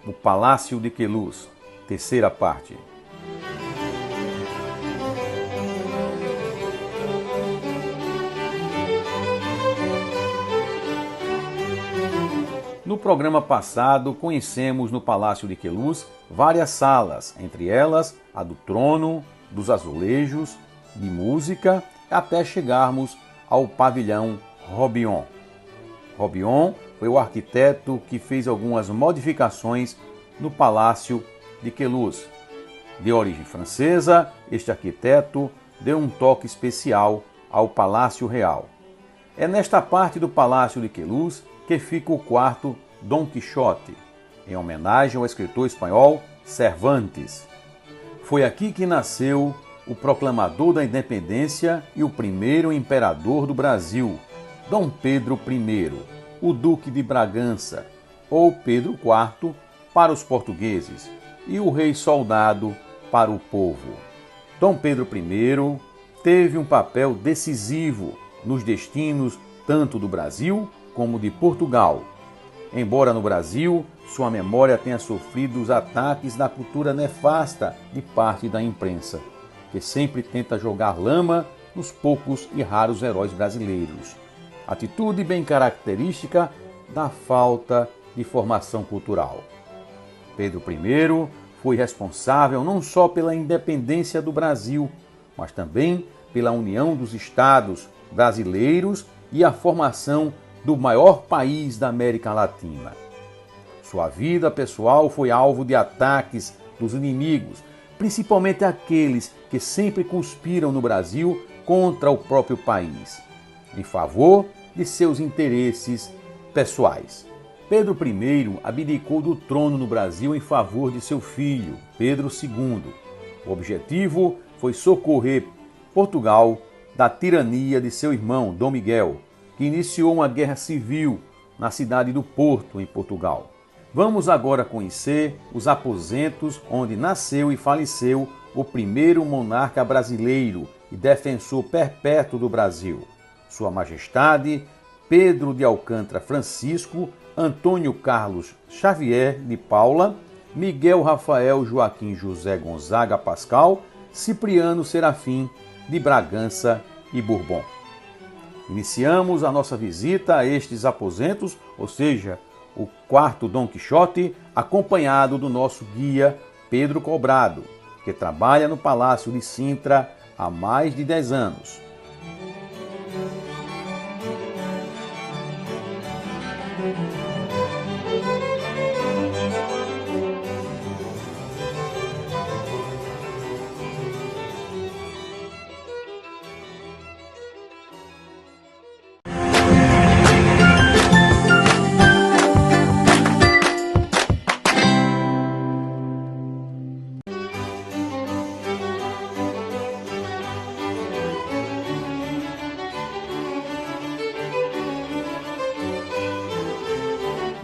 o Palácio de Queluz, terceira parte. No programa passado, conhecemos no Palácio de Queluz várias salas, entre elas a do trono, dos azulejos, de música, até chegarmos ao pavilhão Robion. Robion foi o arquiteto que fez algumas modificações no Palácio de Queluz. De origem francesa, este arquiteto deu um toque especial ao Palácio Real. É nesta parte do Palácio de Queluz que fica o quarto Dom Quixote, em homenagem ao escritor espanhol Cervantes. Foi aqui que nasceu o proclamador da independência e o primeiro imperador do Brasil, Dom Pedro I, o Duque de Bragança, ou Pedro IV para os portugueses, e o Rei Soldado para o povo. Dom Pedro I teve um papel decisivo nos destinos tanto do Brasil como de Portugal. Embora no Brasil sua memória tenha sofrido os ataques da cultura nefasta de parte da imprensa, que sempre tenta jogar lama nos poucos e raros heróis brasileiros. Atitude bem característica da falta de formação cultural. Pedro I foi responsável não só pela independência do Brasil, mas também pela união dos estados brasileiros e a formação do maior país da América Latina. Sua vida pessoal foi alvo de ataques dos inimigos, principalmente aqueles que sempre conspiram no Brasil contra o próprio país, em favor de seus interesses pessoais. Pedro I abdicou do trono no Brasil em favor de seu filho, Pedro II. O objetivo foi socorrer Portugal da tirania de seu irmão, Dom Miguel, que iniciou uma guerra civil na cidade do Porto, em Portugal. Vamos agora conhecer os aposentos onde nasceu e faleceu o primeiro monarca brasileiro e defensor perpétuo do Brasil, Sua Majestade Pedro de Alcântara Francisco, Antônio Carlos Xavier de Paula, Miguel Rafael Joaquim José Gonzaga Pascal, Cipriano Serafim de Bragança e Bourbon. Iniciamos a nossa visita a estes aposentos, ou seja, o quarto Dom Quixote, acompanhado do nosso guia Pedro Cobrado, que trabalha no Palácio de Sintra há mais de 10 anos.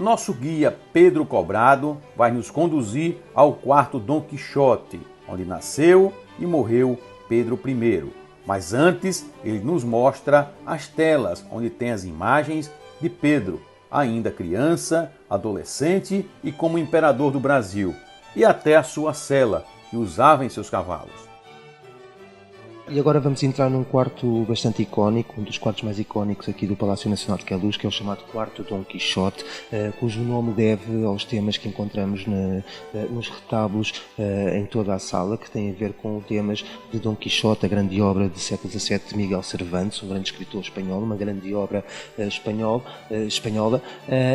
Nosso guia Pedro Cobrado vai nos conduzir ao quarto Dom Quixote, onde nasceu e morreu Pedro I. Mas antes, ele nos mostra as telas onde tem as imagens de Pedro, ainda criança, adolescente e como imperador do Brasil, e até a sua sela, que usava em seus cavalos. E agora vamos entrar num quarto bastante icónico, um dos quartos mais icónicos aqui do Palácio Nacional de Queluz, que é o chamado Quarto Dom Quixote, cujo nome deve aos temas que encontramos nos retábulos em toda a sala, que têm a ver com temas de Dom Quixote, a grande obra do século XVII de Miguel Cervantes, um grande escritor espanhol, uma grande obra espanhola.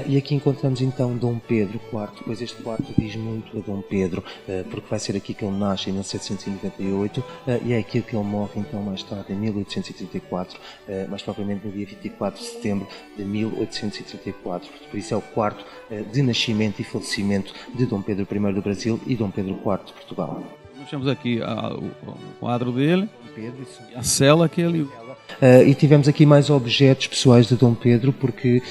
E aqui encontramos então Dom Pedro IV, pois este quarto diz muito a Dom Pedro, porque vai ser aqui que ele nasce em 1798 e é aqui que ele morre então mais tarde em 1834, mais propriamente no dia 24 de setembro de 1834. Por isso é o quarto de nascimento e falecimento de Dom Pedro I do Brasil e Dom Pedro IV de Portugal. Nós temos aqui o quadro dele, Pedro, e a cela que ele... E tivemos aqui mais objetos pessoais de Dom Pedro, porque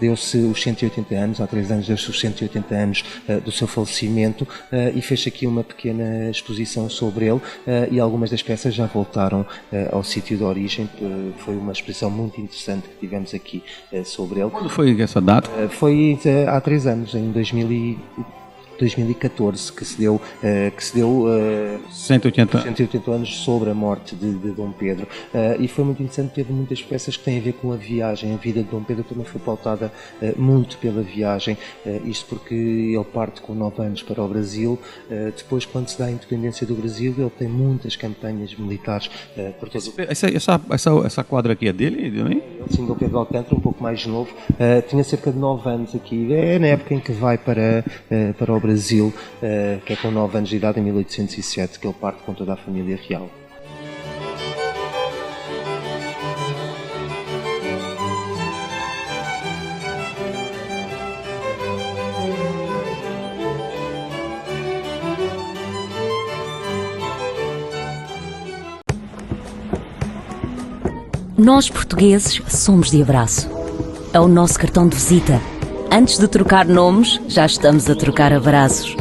deu-se os 180 anos, há 3 anos deu-se os 180 anos do seu falecimento, e fez aqui uma pequena exposição sobre ele, e algumas das peças já voltaram ao sítio de origem. Foi uma exposição muito interessante que tivemos aqui sobre ele. Quando foi essa data? Foi há 3 anos, em 2014, que se deu 180. 180 anos sobre a morte de Dom Pedro. E foi muito interessante, teve muitas peças que têm a ver com a viagem. A vida de Dom Pedro também foi pautada muito pela viagem, isto porque ele parte com 9 anos para o Brasil. Depois, quando se dá a independência do Brasil, ele tem muitas campanhas militares por todo o... Essa quadra aqui é dele também? Sim, Dom Pedro de Alcântara, um pouco mais novo, tinha cerca de 9 anos aqui. É na época em que vai para o Brasil, que é com 9 anos de idade, em 1807, que ele parte com toda a família real. Nós, portugueses, somos de abraço. É o nosso cartão de visita. Antes de trocar nomes, já estamos a trocar abraços.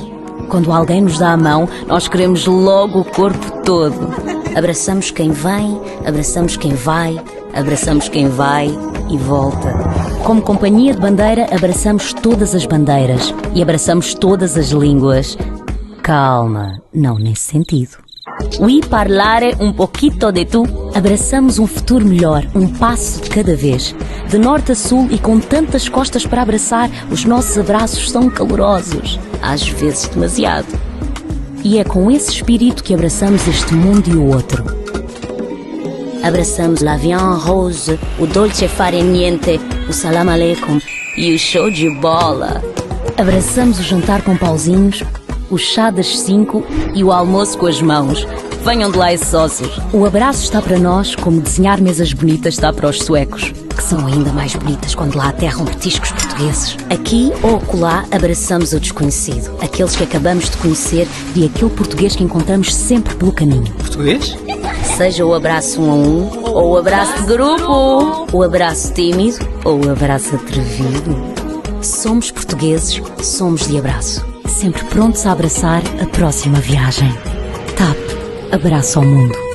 Quando alguém nos dá a mão, nós queremos logo o corpo todo. Abraçamos quem vem, abraçamos quem vai, abraçamos quem vai e volta. Como companhia de bandeira, abraçamos todas as bandeiras e abraçamos todas as línguas. Calma, não nesse sentido. Oui, parlare un poquito de tu. Abraçamos um futuro melhor, um passo de cada vez. De norte a sul e com tantas costas para abraçar, os nossos abraços são calorosos, às vezes demasiado. E é com esse espírito que abraçamos este mundo e o outro. Abraçamos la viande rose, o dolce fare niente, o salam aleikum e o show de bola. Abraçamos o jantar com pauzinhos, o chá das 5 e o almoço com as mãos. Venham de lá esses ossos. O abraço está para nós como desenhar mesas bonitas está para os suecos, que são ainda mais bonitas quando lá aterram petiscos portugueses. Aqui ou acolá abraçamos o desconhecido, aqueles que acabamos de conhecer e aquele português que encontramos sempre pelo caminho. Português? Seja o abraço 1 a 1, ou o abraço de grupo, o abraço tímido ou o abraço atrevido. Somos portugueses, somos de abraço. Sempre prontos a abraçar a próxima viagem. TAP, abraço ao mundo.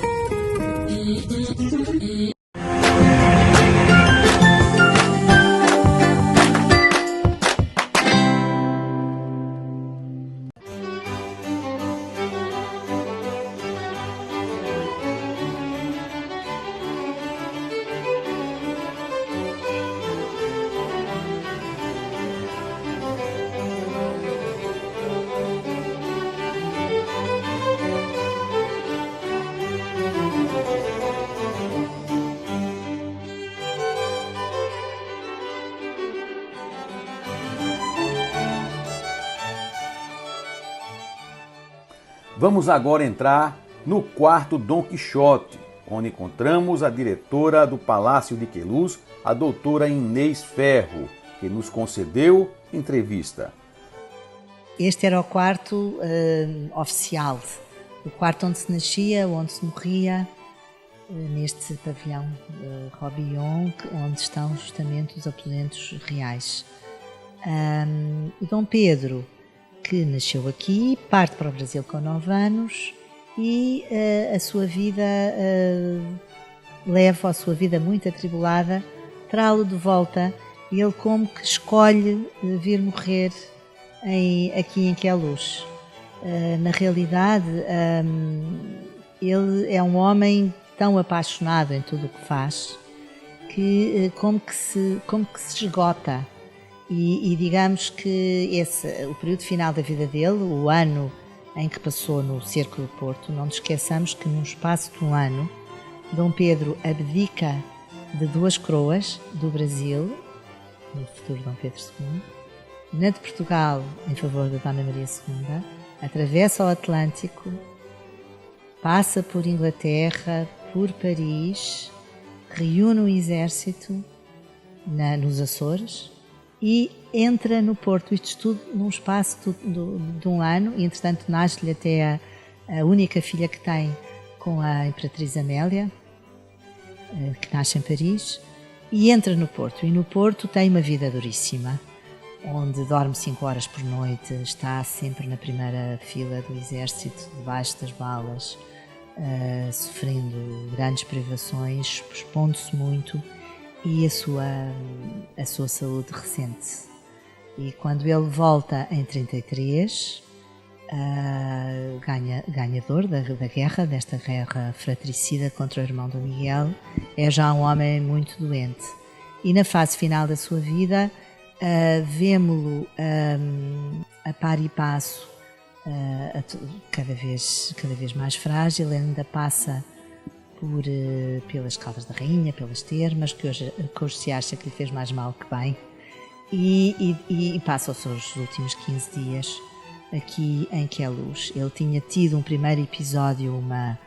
Vamos agora entrar no quarto Dom Quixote, onde encontramos a diretora do Palácio de Queluz, a doutora Inês Ferro, que nos concedeu entrevista. Este era o quarto oficial, o quarto onde se nascia, onde se morria, neste pavilhão Robillon, onde estão justamente os aposentos reais. O Dom Pedro, que nasceu aqui, parte para o Brasil com 9 anos e a sua vida leva a sua vida muito atribulada, trá-lo de volta. Ele como que escolhe vir morrer aqui em Queluz. Na realidade, ele é um homem tão apaixonado em tudo o que faz que como que se esgota. E digamos que o período final da vida dele, o ano em que passou no cerco do Porto, não nos esqueçamos que num espaço de um ano, Dom Pedro abdica de 2 coroas do Brasil, no futuro Dom Pedro II, na de Portugal em favor da Dona Maria II, atravessa o Atlântico, passa por Inglaterra, por Paris, reúne o exército nos Açores e entra no Porto, isto tudo num espaço de um ano, e entretanto nasce-lhe até a única filha que tem com a Imperatriz Amélia, que nasce em Paris, e entra no Porto. E no Porto tem uma vida duríssima, onde dorme 5 horas por noite, está sempre na primeira fila do exército, debaixo das balas, sofrendo grandes privações, expondo-se muito, e a sua saúde ressente-se. E quando ele volta em 33, ganhador da guerra, desta guerra fratricida contra o irmão do Miguel, é já um homem muito doente. E na fase final da sua vida, vemo-lo a par e passo, cada vez mais frágil. Ele ainda passa pelas Caldas da Rainha, pelas termas, que hoje se acha que lhe fez mais mal que bem, e passa os seus últimos 15 dias aqui em Queluz. Ele tinha tido um primeiro episódio, uma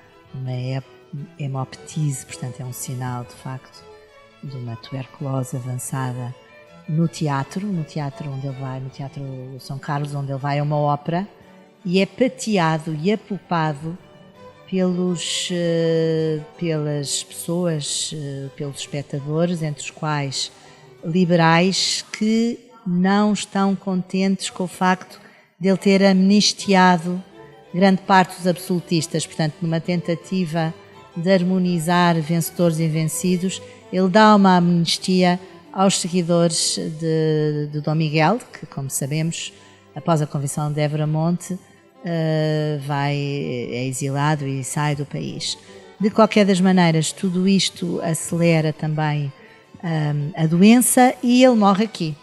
hemoptise, portanto é um sinal de facto de uma tuberculose avançada, no teatro onde ele vai, no Teatro São Carlos, onde ele vai a uma ópera, e é pateado e apupado pelas pessoas, pelos espectadores, entre os quais liberais, que não estão contentes com o facto de ele ter amnistiado grande parte dos absolutistas. Portanto, numa tentativa de harmonizar vencedores e vencidos, ele dá uma amnistia aos seguidores de Dom Miguel, que, como sabemos, após a convenção de Évora-Monte, é exilado e sai do país. De qualquer das maneiras, tudo isto acelera também a doença, e ele morre aqui.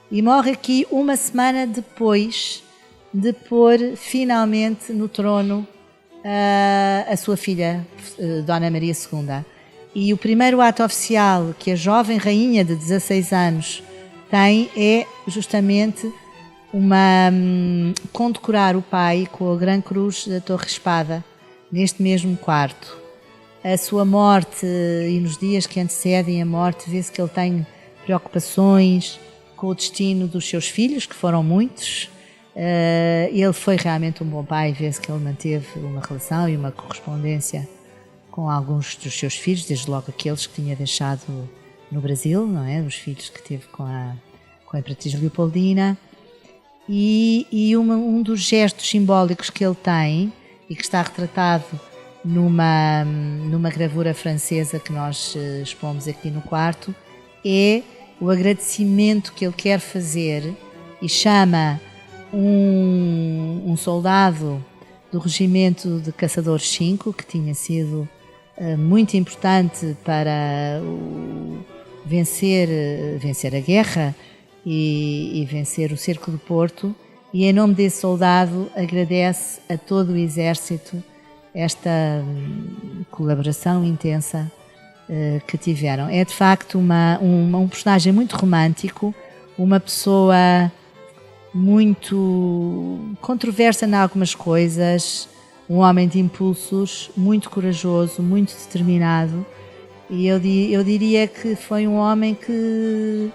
E morre aqui uma semana depois de pôr finalmente no trono a sua filha, Dona Maria II. E o primeiro ato oficial que a jovem rainha de 16 anos tem é justamente condecorar o pai com a Gran Cruz da Torre Espada, neste mesmo quarto. A sua morte, e nos dias que antecedem a morte, vê-se que ele tem preocupações com o destino dos seus filhos, que foram muitos. Ele foi realmente um bom pai, vê-se que ele manteve uma relação e uma correspondência com alguns dos seus filhos, desde logo aqueles que tinha deixado no Brasil, não é? Os filhos que teve com a Imperatriz Leopoldina. E um dos gestos simbólicos que ele tem, e que está retratado numa gravura francesa que nós expomos aqui no quarto, é o agradecimento que ele quer fazer, e chama um soldado do Regimento de Caçadores 5, que tinha sido muito importante para vencer a guerra e vencer o cerco do Porto, e em nome desse soldado agradece a todo o exército esta colaboração intensa que tiveram. É de facto um personagem muito romântico, uma pessoa muito controversa em algumas coisas, um homem de impulsos, muito corajoso, muito determinado, e eu diria que foi um homem que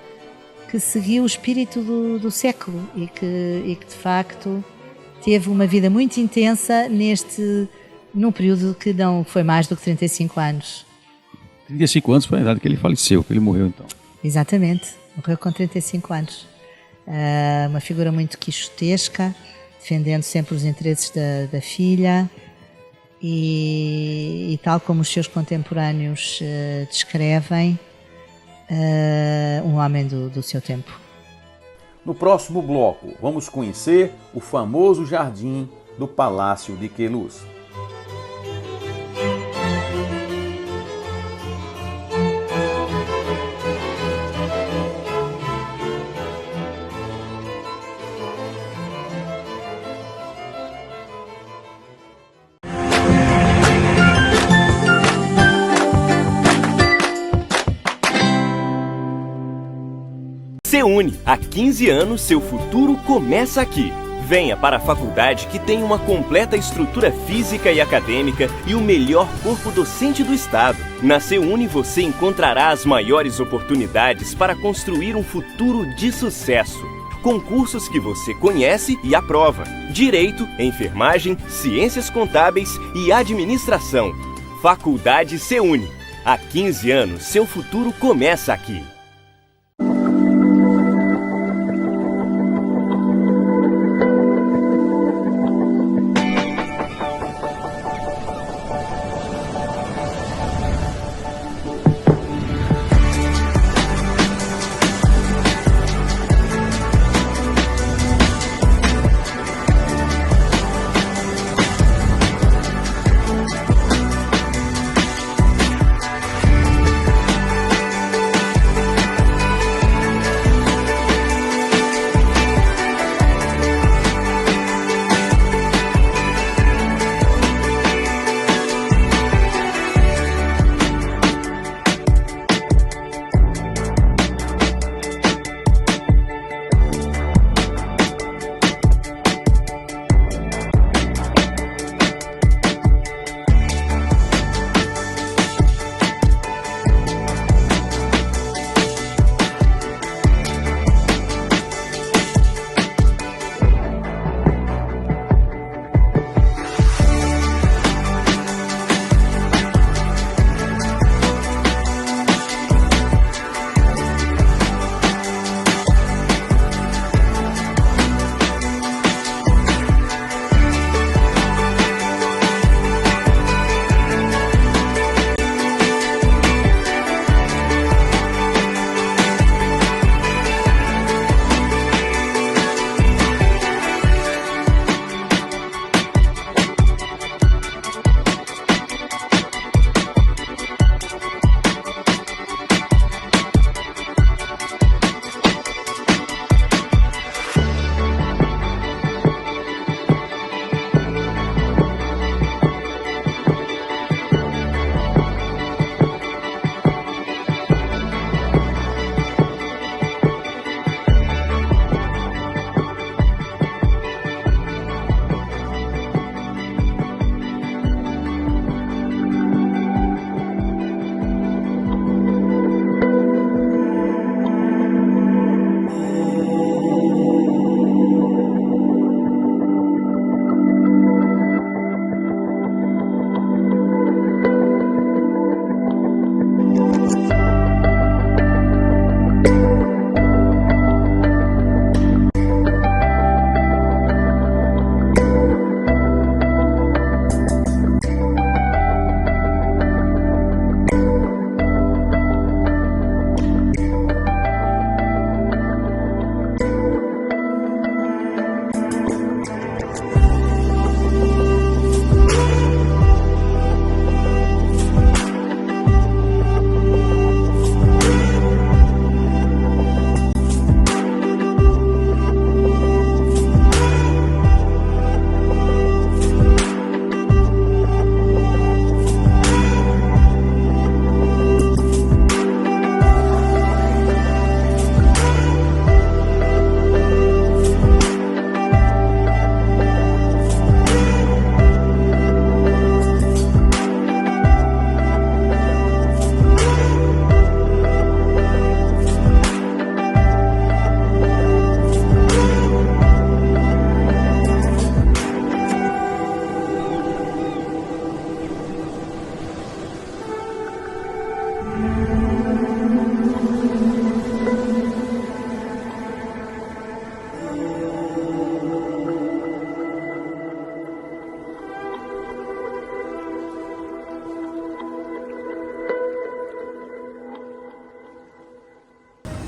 seguiu o espírito do século e que de facto teve uma vida muito intensa num período que não foi mais do que 35 anos. 35 anos foi a idade que ele faleceu, que ele morreu então. Exatamente, morreu com 35 anos. Uma figura muito quixotesca, defendendo sempre os interesses da filha, e tal como os seus contemporâneos descrevem, um homem do seu tempo. No próximo bloco, vamos conhecer o famoso jardim do Palácio de Queluz. Seuni, há 15 anos seu futuro começa aqui. Venha para a faculdade que tem uma completa estrutura física e acadêmica e o melhor corpo docente do estado. Na Seuni você encontrará as maiores oportunidades para construir um futuro de sucesso. Com cursos que você conhece e aprova: Direito, Enfermagem, Ciências Contábeis e Administração. Faculdade Seuni. Há 15 anos seu futuro começa aqui.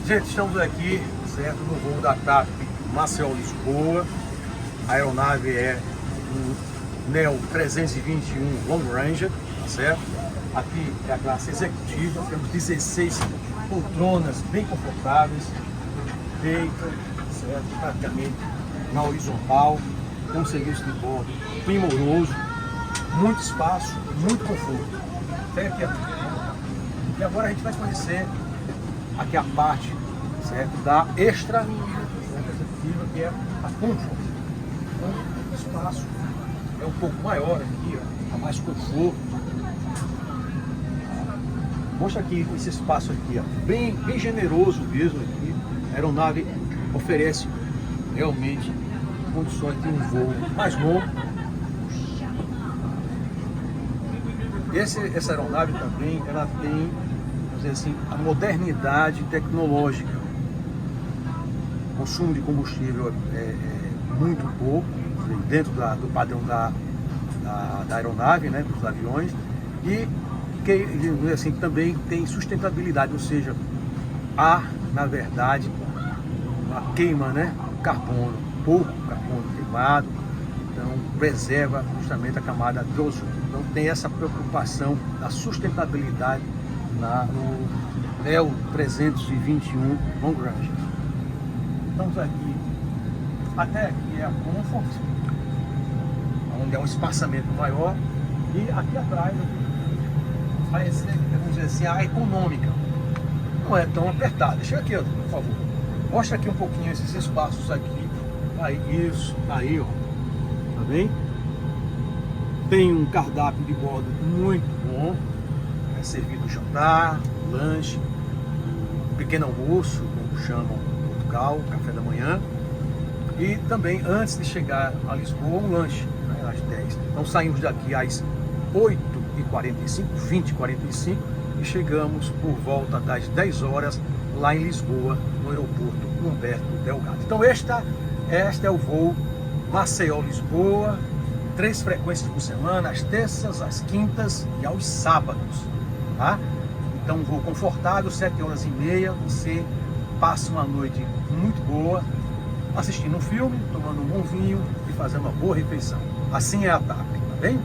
Gente, estamos aqui, certo, no voo da TAP Maceió-Lisboa. A aeronave é um Neo 321 Long Ranger, tá certo? Aqui é a classe executiva, temos 16 poltronas bem confortáveis, deita, certo, praticamente na horizontal, com um serviço de bordo primoroso, muito espaço, muito conforto. Certo? E agora a gente vai conhecer aqui a parte, certo, da extra executiva, que é a Comfort. Então, o espaço é um pouco maior aqui, ó, há mais conforto. Mostra aqui esse espaço aqui, ó, bem generoso mesmo aqui. A aeronave oferece realmente condições de um voo mais longo. Essa aeronave também, ela tem, vamos dizer assim, a modernidade tecnológica. O consumo de combustível é muito pouco, dentro do padrão da aeronave, né, dos aviões, e que assim, também tem sustentabilidade, ou seja, há, na verdade, uma queima, né, carbono, pouco carbono queimado, então preserva justamente a camada de ozônio. Então tem essa preocupação da sustentabilidade no Neo 321 Long Ranger. Estamos aqui, até aqui é a Comfort, onde é um espaçamento maior, e aqui atrás vai ser, vamos dizer assim, a econômica. Não é tão apertada. Chega aqui, por favor. Mostra aqui um pouquinho esses espaços aqui. Aí, isso, aí, ó. Tá bem? Tem um cardápio de bordo muito bom. É servido jantar, lanche, pequeno almoço, como chamam em Portugal, café da manhã. E também, antes de chegar a Lisboa, um lanche, né, às 10. Então saímos daqui às 8h45, 20h45, e chegamos por volta das 10 horas lá em Lisboa, no aeroporto Humberto Delgado. Então este é o voo Maceió-Lisboa, 3 frequências por semana, às terças, às quintas e aos sábados, tá? Então um voo confortável, 7h30, você passa uma noite muito boa, assistindo um filme, tomando um bom vinho e fazendo uma boa refeição. Assim é a TAP, tá bem?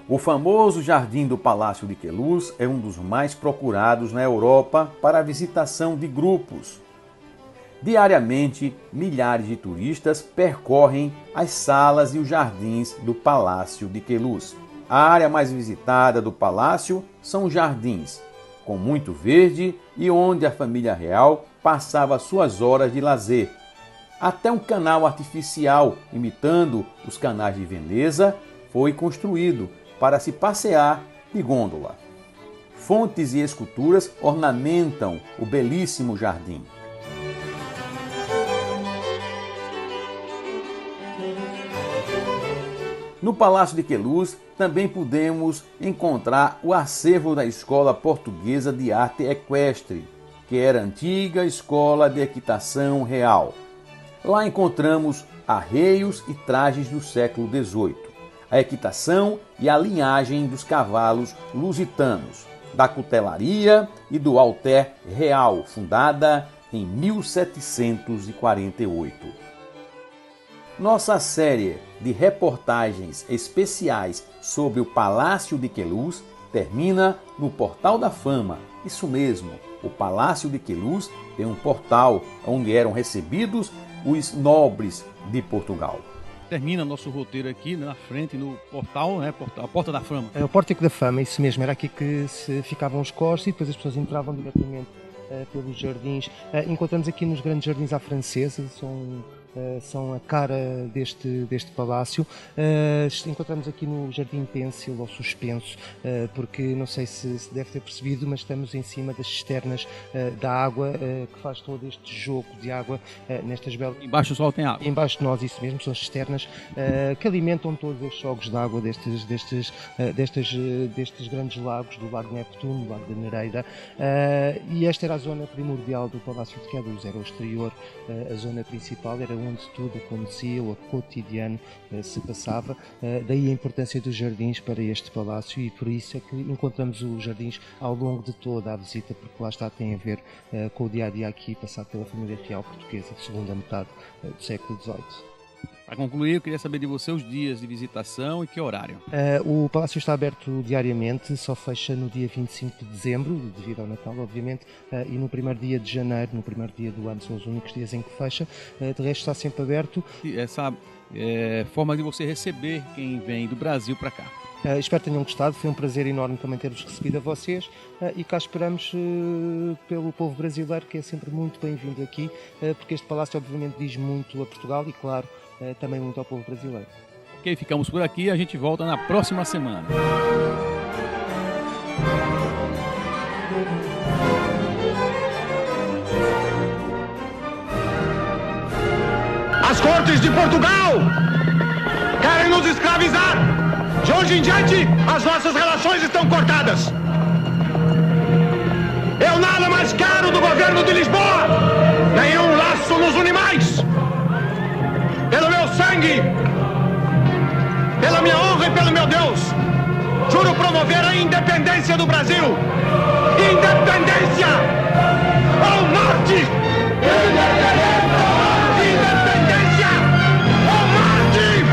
O famoso Jardim do Palácio de Queluz é um dos mais procurados na Europa para a visitação de grupos. Diariamente, milhares de turistas percorrem as salas e os jardins do Palácio de Queluz. A área mais visitada do palácio são os jardins, com muito verde e onde a família real passava suas horas de lazer. Até um canal artificial, imitando os canais de Veneza, foi construído para se passear de gôndola. Fontes e esculturas ornamentam o belíssimo jardim. No Palácio de Queluz também podemos encontrar o acervo da Escola Portuguesa de Arte Equestre, que era a antiga Escola de Equitação Real. Lá encontramos arreios e trajes do século XVIII, a equitação e a linhagem dos cavalos lusitanos, da cutelaria e do alter real, fundada em 1748. Nossa série de reportagens especiais sobre o Palácio de Queluz termina no Portal da Fama. Isso mesmo, o Palácio de Queluz tem um portal onde eram recebidos os nobres de Portugal. Termina nosso roteiro aqui na frente, no portal, né? A Porta da Fama. É o Pórtico da Fama, isso mesmo, era aqui que se ficavam os cores e depois as pessoas entravam diretamente pelos jardins. Encontramos aqui nos grandes jardins à francesa, são são a cara deste palácio. Encontramos aqui no Jardim Pêncil, ou suspenso, porque não sei se deve ter percebido, mas estamos em cima das cisternas da água, que faz todo este jogo de água nestas belas... Embaixo do sol tem água. Embaixo de nós, isso mesmo, são as cisternas que alimentam todos os jogos de água destes grandes lagos, do Lago Neptuno, do Lago da Nereida, e esta era a zona primordial do Palácio de Queluz, era o exterior, a zona principal, era onde tudo acontecia, o cotidiano se passava, daí a importância dos jardins para este palácio, e por isso é que encontramos os jardins ao longo de toda a visita, porque lá está, tem a ver com o dia-a-dia aqui, passado pela família real portuguesa de segunda metade do século XVIII. Para concluir, eu queria saber de você os dias de visitação e que horário. O Palácio está aberto diariamente, só fecha no dia 25 de dezembro, devido ao Natal, obviamente, e no primeiro dia de janeiro, no primeiro dia do ano, são os únicos dias em que fecha. De resto, está sempre aberto. E essa forma de você receber quem vem do Brasil para cá. Espero que tenham gostado, foi um prazer enorme também ter-vos recebido a vocês, e cá esperamos pelo povo brasileiro, que é sempre muito bem-vindo aqui, porque este palácio obviamente diz muito a Portugal e, claro, também muito ao povo brasileiro. Ok, ficamos por aqui, a gente volta na próxima semana. As cortes de Portugal querem nos escravizar. De hoje em diante, as nossas relações estão cortadas. Eu nada mais quero do governo de Lisboa. Nenhum laço nos une mais. Pelo meu sangue, pela minha honra e pelo meu Deus, juro promover a independência do Brasil. Independência ou morte! Independência ou morte!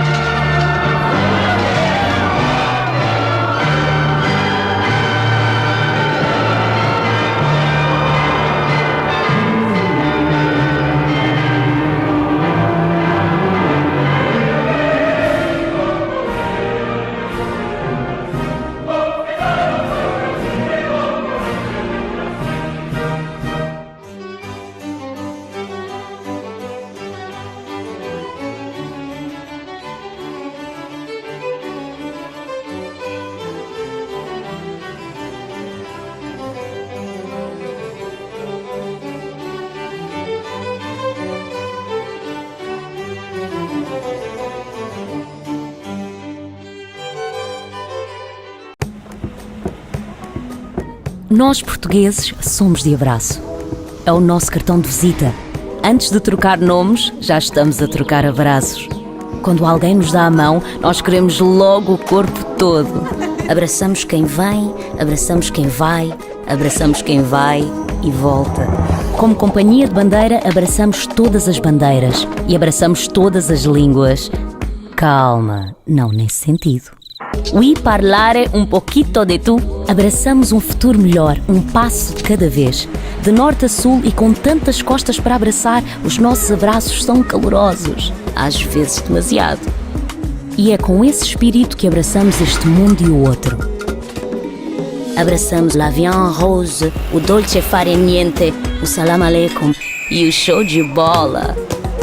Nós, portugueses, somos de abraço. É o nosso cartão de visita. Antes de trocar nomes, já estamos a trocar abraços. Quando alguém nos dá a mão, nós queremos logo o corpo todo. Abraçamos quem vem, abraçamos quem vai, abraçamos quem vai e volta. Como companhia de bandeira, abraçamos todas as bandeiras e abraçamos todas as línguas. Calma, não nesse sentido. Oui parlare un poquito de tu. Abraçamos um futuro melhor, um passo de cada vez. De norte a sul e com tantas costas para abraçar, os nossos abraços são calorosos, às vezes demasiado. E é com esse espírito que abraçamos este mundo e o outro. Abraçamos la viande rose, o dolce fare niente, o salam aleikum e o show de bola.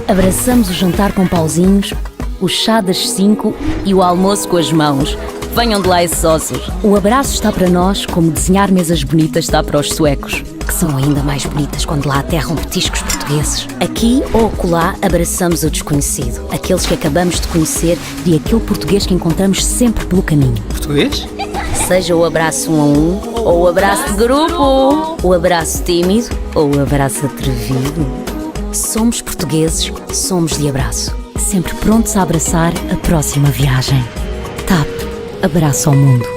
Abraçamos o jantar com pauzinhos, o chá das 5 e o almoço com as mãos. Venham de lá esses ossos. O abraço está para nós como desenhar mesas bonitas está para os suecos, que são ainda mais bonitas quando lá aterram petiscos portugueses. Aqui ou acolá abraçamos o desconhecido, aqueles que acabamos de conhecer e aquele português que encontramos sempre pelo caminho. Português? Seja o abraço 1 a 1, ou o abraço de grupo, o abraço tímido ou o abraço atrevido. Somos portugueses, somos de abraço. Sempre prontos a abraçar a próxima viagem. TAP, abraço ao mundo.